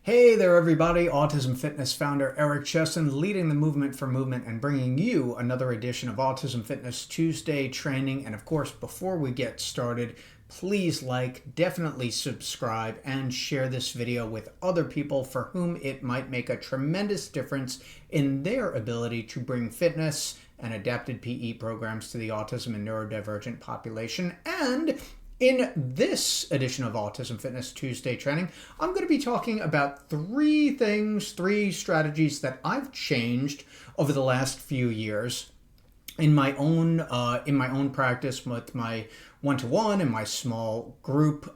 Hey there, everybody. Autism Fitness founder Eric Chessen, leading the movement for movement and bringing you another edition of Autism Fitness Tuesday training. And of course, before we get started, please definitely subscribe, and share this video with other people for whom it might make a tremendous difference in their ability to bring fitness and adapted PE programs to the autism and neurodivergent population. And in this edition of Autism Fitness Tuesday training, I'm going to be talking about three strategies that I've changed over the last few years in my own practice with my one-to-one and my small group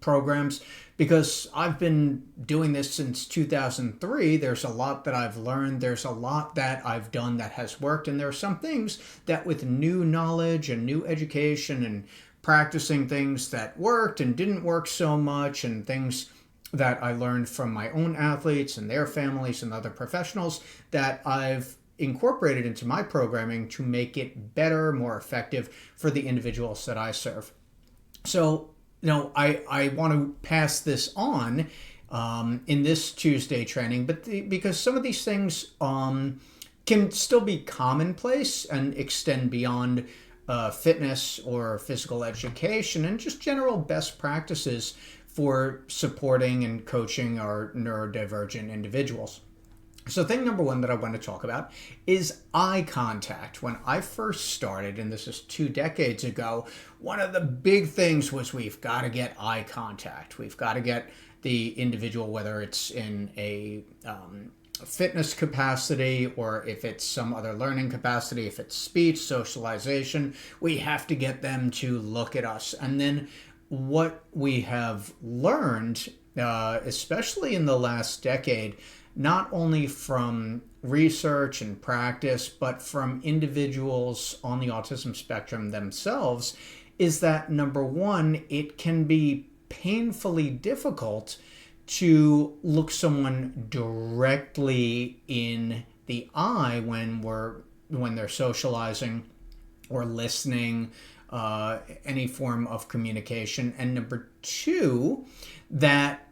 programs. Because I've been doing this since 2003, there's a lot that I've learned, there's a lot that I've done that has worked, and there are some things that with new knowledge and new education and practicing things that worked and didn't work so much, and things that I learned from my own athletes and their families and other professionals that I've incorporated into my programming to make it better, more effective for the individuals that I serve. So, I want to pass this on in this Tuesday training, but because some of these things can still be commonplace and extend beyond fitness or physical education, and just general best practices for supporting and coaching our neurodivergent individuals. So thing number one that I want to talk about is eye contact. When I first started, and this is 2 decades ago, one of the big things was we've got to get eye contact. We've got to get the individual, whether it's in a fitness capacity or if it's some other learning capacity, if it's speech, socialization, we have to get them to look at us. And then what we have learned, especially in the last decade, not only from research and practice, but from individuals on the autism spectrum themselves, is that number one, it can be painfully difficult to look someone directly in the eye when they're socializing or listening, any form of communication. And number two, that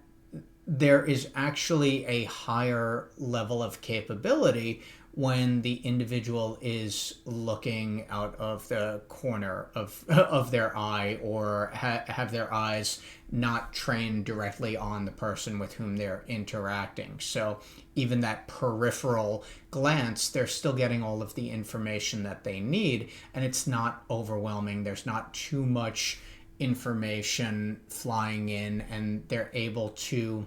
there is actually a higher level of capability when the individual is looking out of the corner of their eye, or have their eyes not trained directly on the person with whom they're interacting. So even that peripheral glance, they're still getting all of the information that they need, and it's not overwhelming. There's not too much information flying in, and they're able to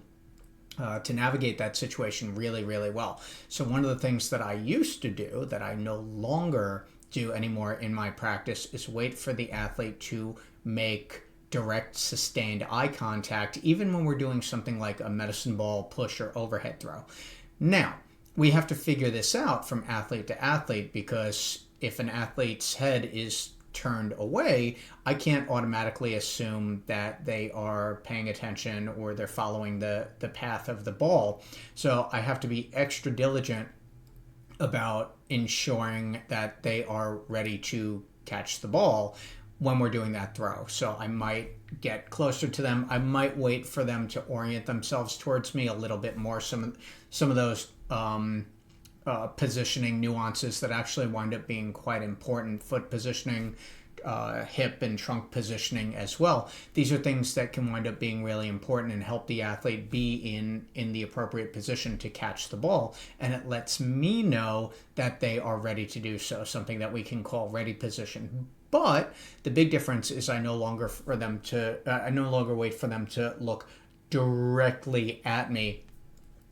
navigate that situation really, really well. So one of the things that I used to do that I no longer do anymore in my practice is wait for the athlete to make direct, sustained eye contact, even when we're doing something like a medicine ball push or overhead throw. Now, we have to figure this out from athlete to athlete, because if an athlete's head is turned away, I can't automatically assume that they are paying attention or they're following the path of the ball. So I have to be extra diligent about ensuring that they are ready to catch the ball when we're doing that throw. So I might get closer to them. I might wait for them to orient themselves towards me a little bit more. Some of those positioning nuances that actually wind up being quite important, foot positioning, hip and trunk positioning as well. These are things that can wind up being really important and help the athlete be in the appropriate position to catch the ball. And it lets me know that they are ready to do so, something that we can call ready position. But the big difference is I no longer wait for them to look directly at me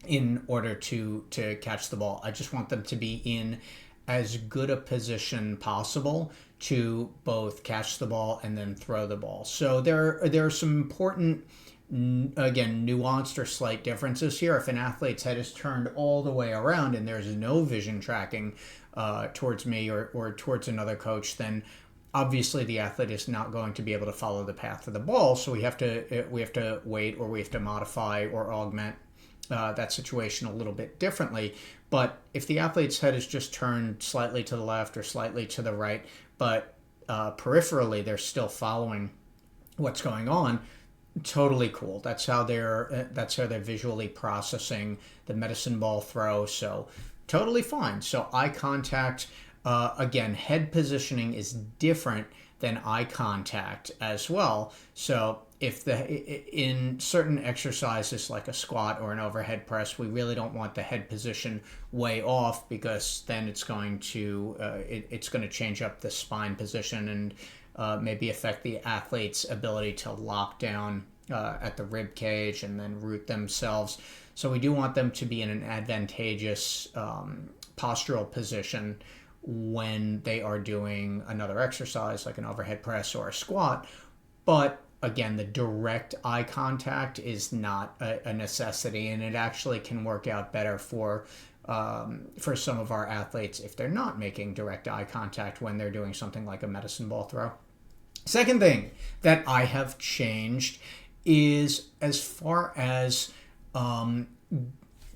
in order to catch the ball. I just want them to be in as good a position possible to both catch the ball and then throw the ball. So there are some important, again, nuanced or slight differences here. If an athlete's head is turned all the way around and there's no vision tracking towards me or towards another coach, then obviously the athlete is not going to be able to follow the path of the ball. So we have to wait, or we have to modify or augment that situation a little bit differently. But if the athlete's head is just turned slightly to the left or slightly to the right, but peripherally they're still following what's going on, Totally cool. That's how they're visually processing the medicine ball throw. So totally fine. So eye contact, again, head positioning is different than eye contact as well. So if in certain exercises like a squat or an overhead press, we really don't want the head position way off, because then it's going to change up the spine position and maybe affect the athlete's ability to lock down at the rib cage and then root themselves. So we do want them to be in an advantageous postural position when they are doing another exercise like an overhead press or a squat. But again, the direct eye contact is not a necessity, and it actually can work out better for some of our athletes if they're not making direct eye contact when they're doing something like a medicine ball throw. Second thing that I have changed is as far as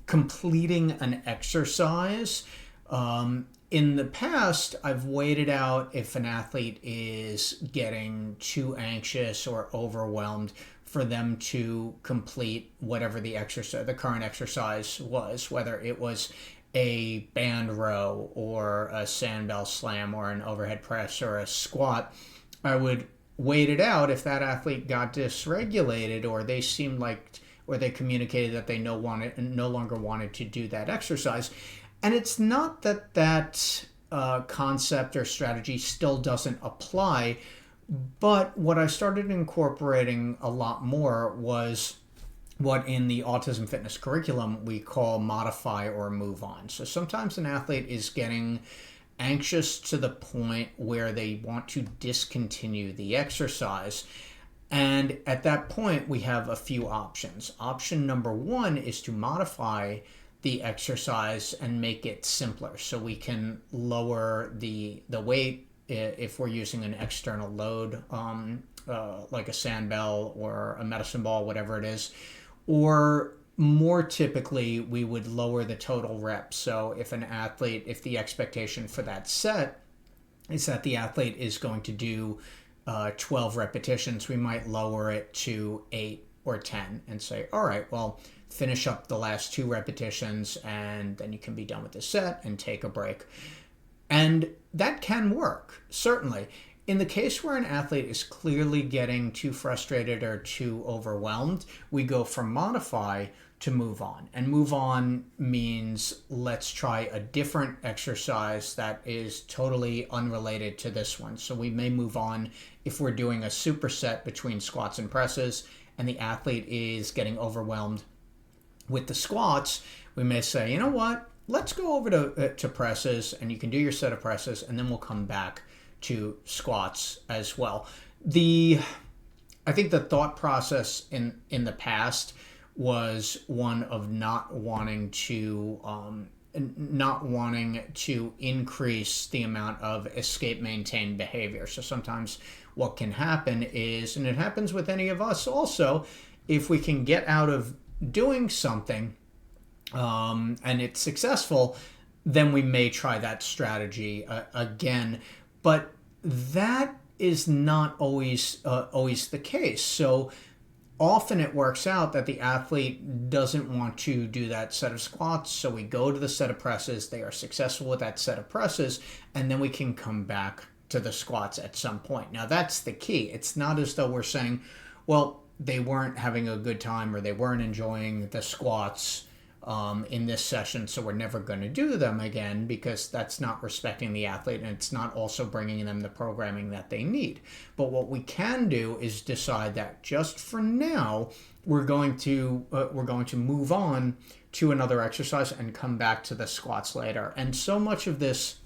completing an exercise. In the past, I've waited out if an athlete is getting too anxious or overwhelmed for them to complete whatever the current exercise was, whether it was a band row or a sandbell slam or an overhead press or a squat. I would wait it out if that athlete got dysregulated, or they communicated that they no longer wanted to do that exercise. And it's not that concept or strategy still doesn't apply, but what I started incorporating a lot more was what in the Autism Fitness curriculum we call modify or move on. So sometimes an athlete is getting anxious to the point where they want to discontinue the exercise. And at that point, we have a few options. Option number one is to modify the exercise and make it simpler. So we can lower the weight if we're using an external load, like a sandbell or a medicine ball, whatever it is. Or more typically, we would lower the total reps. So if the expectation for that set is that the athlete is going to do 12 repetitions, we might lower it to 8 or 10 and say, all right, well, finish up the last 2 repetitions and then you can be done with the set and take a break. And that can work, certainly. In the case where an athlete is clearly getting too frustrated or too overwhelmed, we go from modify to move on. And move on means let's try a different exercise that is totally unrelated to this one. So we may move on if we're doing a superset between squats and presses and the athlete is getting overwhelmed with the squats. We may say, you know what, let's go over to presses, and you can do your set of presses, and then we'll come back to squats as well. I think the thought process in the past was one of not wanting to increase the amount of escape maintain behavior. So sometimes what can happen is, and it happens with any of us also, if we can get out of doing something and it's successful, then we may try that strategy again. But that is not always the case. So often it works out that the athlete doesn't want to do that set of squats, so we go to the set of presses, they are successful with that set of presses, and then we can come back to the squats at some point. Now that's the key. It's not as though we're saying, well, they weren't having a good time or they weren't enjoying the squats in this session, so we're never going to do them again, because that's not respecting the athlete, and it's not also bringing them the programming that they need. But what we can do is decide that just for now we're going to move on to another exercise and come back to the squats later. And so much of this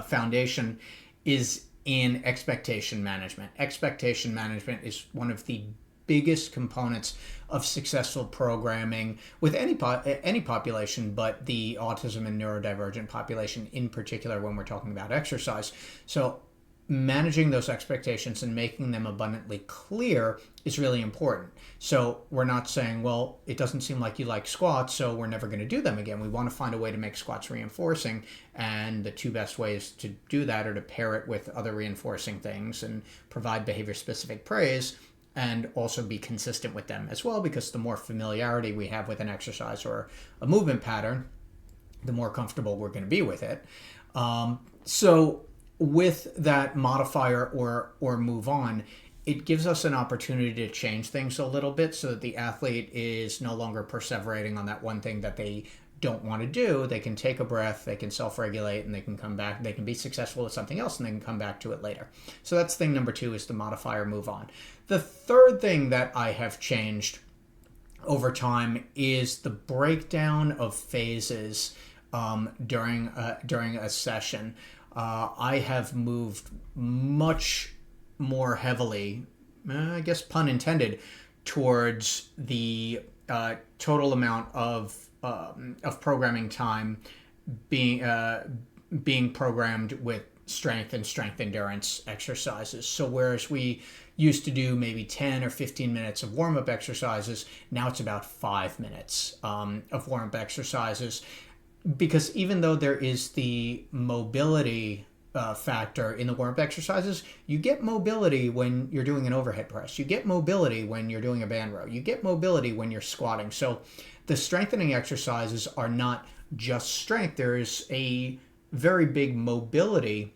foundation is in expectation management. Expectation management is one of the biggest components of successful programming with any population, but the autism and neurodivergent population in particular when we're talking about exercise. So managing those expectations and making them abundantly clear is really important. So we're not saying, well, it doesn't seem like you like squats, so we're never going to do them again. We want to find a way to make squats reinforcing, and the 2 best ways to do that are to pair it with other reinforcing things and provide behavior-specific praise, and also be consistent with them as well, because the more familiarity we have with an exercise or a movement pattern, the more comfortable we're going to be with it. So with that modifier or move on, it gives us an opportunity to change things a little bit so that the athlete is no longer perseverating on that one thing that they don't want to do. They can take a breath, they can self-regulate, and they can come back. They can be successful with something else, and they can come back to it later. So that's thing number 2, is the modifier move on. The third thing that I have changed over time is the breakdown of phases during a session. I have moved much more heavily, I guess pun intended, towards the total amount of programming time being programmed with strength and strength endurance exercises. So whereas we used to do maybe 10 or 15 minutes of warm-up exercises, now it's about 5 minutes of warm-up exercises. Because even though there is the mobility factor in the warm-up exercises, you get mobility when you're doing an overhead press. You get mobility when you're doing a band row. You get mobility when you're squatting. So the strengthening exercises are not just strength. There is a very big mobility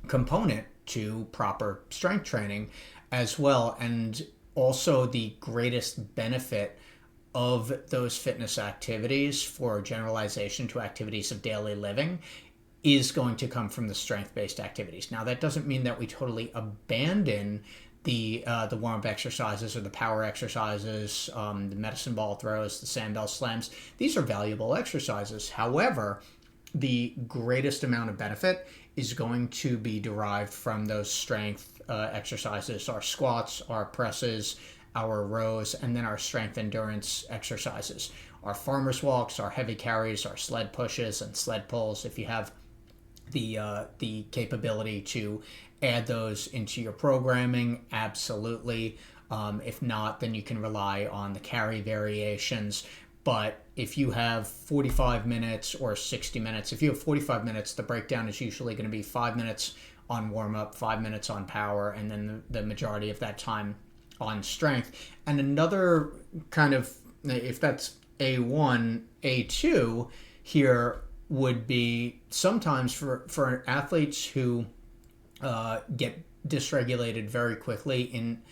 component to proper strength training as well. And also the greatest benefit of those fitness activities for generalization to activities of daily living is going to come from the strength-based activities. Now, that doesn't mean that we totally abandon the warm-up exercises or the power exercises, the medicine ball throws, the sandbell slams. These are valuable exercises. However, the greatest amount of benefit is going to be derived from those strength exercises, our squats, our presses, our rows, and then our strength endurance exercises, our farmer's walks, our heavy carries, our sled pushes and sled pulls. If you have the capability to add those into your programming, absolutely. If not, then you can rely on the carry variations. But if you have 45 minutes or 60 minutes, if you have 45 minutes, the breakdown is usually going to be 5 minutes on warm-up, 5 minutes on power, and then the majority of that time on strength. And another kind of, if that's A1, A2 here would be sometimes for athletes who get dysregulated very quickly in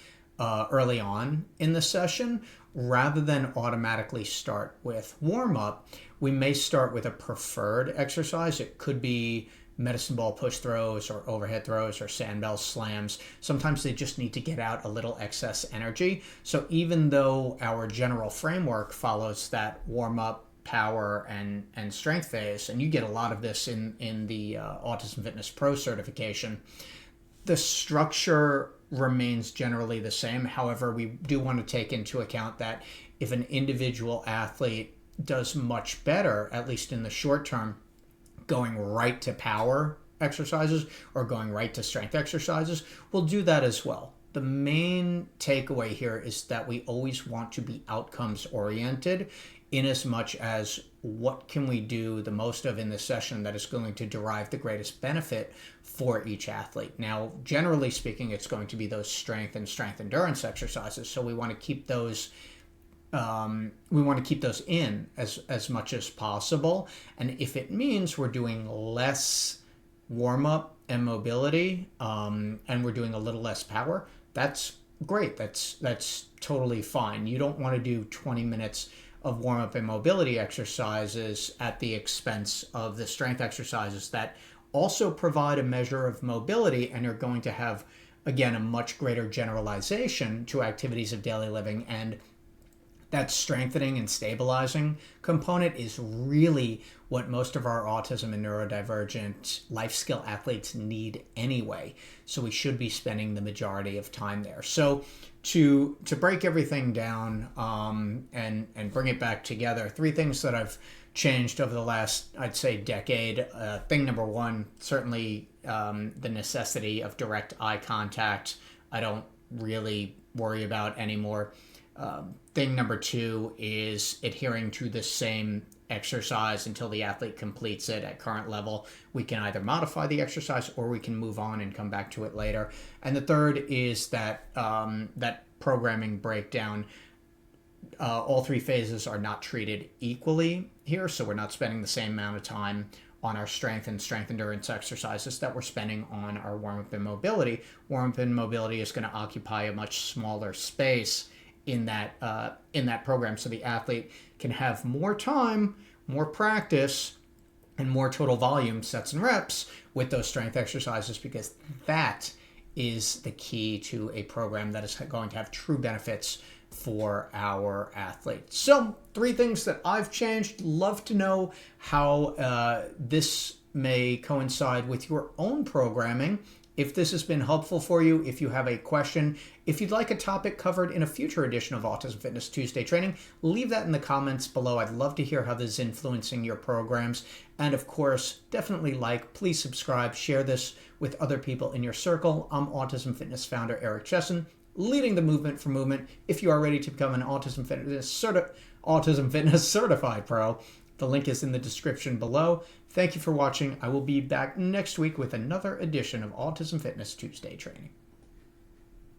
early on in the session, rather than automatically start with warm-up, we may start with a preferred exercise. It could be medicine ball push throws or overhead throws or sandbell slams. Sometimes they just need to get out a little excess energy. So even though our general framework follows that warm-up, power, and strength phase, and you get a lot of this in the Autism Fitness Pro certification, the structure remains generally the same. However, we do want to take into account that if an individual athlete does much better, at least in the short term, going right to power exercises or going right to strength exercises, we'll do that as well. The main takeaway here is that we always want to be outcomes oriented, in as much as what can we do the most of in this session that is going to derive the greatest benefit for each athlete. Now, generally speaking, it's going to be those strength and strength endurance exercises. So we want to keep those in as much as possible. And if it means we're doing less warm-up and mobility, and we're doing a little less power, that's great. That's totally fine. You don't want to do 20 minutes of warm-up and mobility exercises at the expense of the strength exercises that also provide a measure of mobility and are going to have, again, a much greater generalization to activities of daily living. And that strengthening and stabilizing component is really what most of our autism and neurodivergent life skill athletes need anyway. So we should be spending the majority of time there. So to break everything down and bring it back together, 3 things that I've changed over the last, I'd say, decade. Thing number 1, certainly the necessity of direct eye contact. I don't really worry about anymore. Thing number 2 is adhering to the same exercise until the athlete completes it at current level. We can either modify the exercise or we can move on and come back to it later. And the third is that that programming breakdown. All three phases are not treated equally here, so we're not spending the same amount of time on our strength and strength endurance exercises that we're spending on our warm-up and mobility. Warm-up and mobility is going to occupy a much smaller space in that program, so the athlete can have more time, more practice, and more total volume sets and reps with those strength exercises, because that is the key to a program that is going to have true benefits for our athletes. So 3 things that I've changed. Love to know how this may coincide with your own programming. If this has been helpful for you, if you have a question, if you'd like a topic covered in a future edition of Autism Fitness Tuesday Training, leave that in the comments below. I'd love to hear how this is influencing your programs. And of course, definitely please subscribe, share this with other people in your circle. I'm Autism Fitness founder Eric Chessen, leading the movement for movement. If you are ready to become an Autism Fitness Certified Pro, the link is in the description below. Thank you for watching. I will be back next week with another edition of Autism Fitness Tuesday Training.